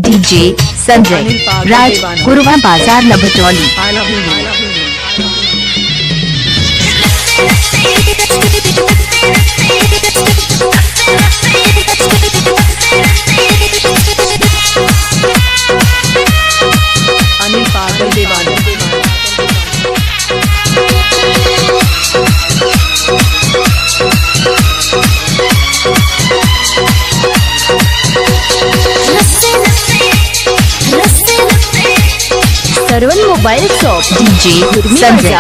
DJ Sanjay राज गुरुवा बाजार लभचौली। अनिल पागल दीवाना। सरवन मोबाइल शॉप डीजे संजय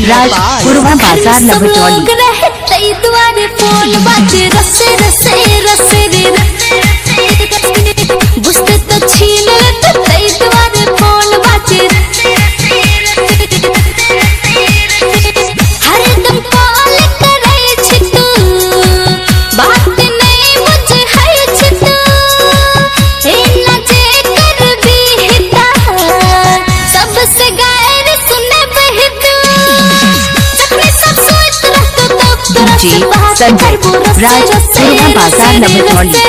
राज गुरुवा बाजार लभचौली। तुम्हारे फोन बाजे रसे रसे रसे रे बुझते तो छीन लेते तुम्हारे फोन बाजे हर दम कॉल करे छितू बात नहीं मुझे है छितू ए ना जे कर भी हिता सबसे गैर सुने बहितू सपने सब सोच रहतो डीजे संजय राज गुरुवा बाजार लभचौली।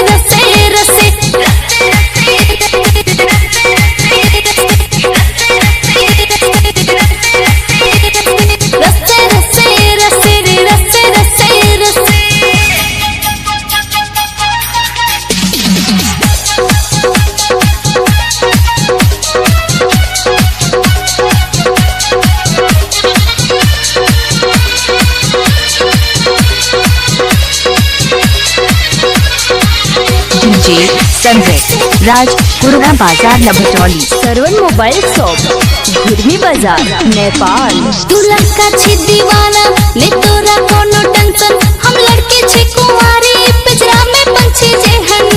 डीजे संजय राज गुरुवा बाजार लभचौली। सरवन मोबाइल शॉप घुर्मी बाजार नेपाल। तू लड़का छी दीवाना ने तोरा कोनो टेंशन हम लड़के छी कुंवारी पिंजरा में पंछी जेहन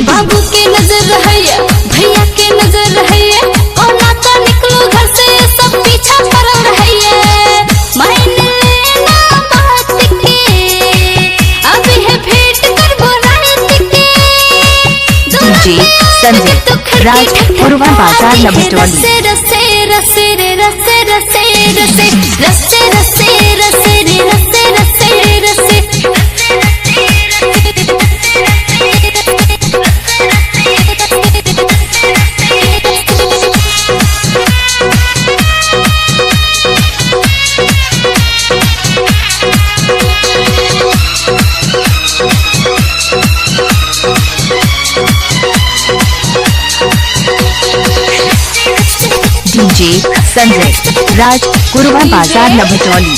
बाबू के नजर रहैया भैया के नजर रहैया ओ नाता निकलो घर से सब पीछा पड़ल रहैया मान लेना बात के अब है भेंट करबो रात के डीजे संजय राज गुरुवा बाजार लभचौली। रसे रसे रसे रे रसे रसे रसे रसे रसे रसे रे रसे रसे रसे डीजे संजय राज गुरुवा बाजार लभचौली।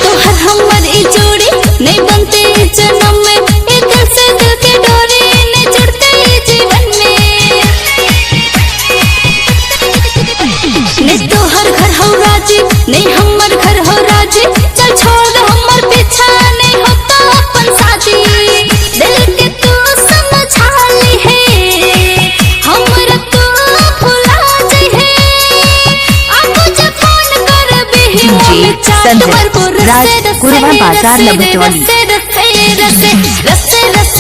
तोहर हमर ई जोड़ी नहीं बनते जन्म में एक दिल से दिल के डोरी नहीं जुड़ते जीवन में नहीं तोहर घर हो राजी नहीं हमर घर हो राजी चल छोड़ हमर पीछा नहीं होता अपन शादी दिल के तू समझा ली है हमर तू भुला जी है अब मुझे फोन कर भी डीजे संजय राज गुरुवा बाजार लभचौली। रसे रसे रसे रसे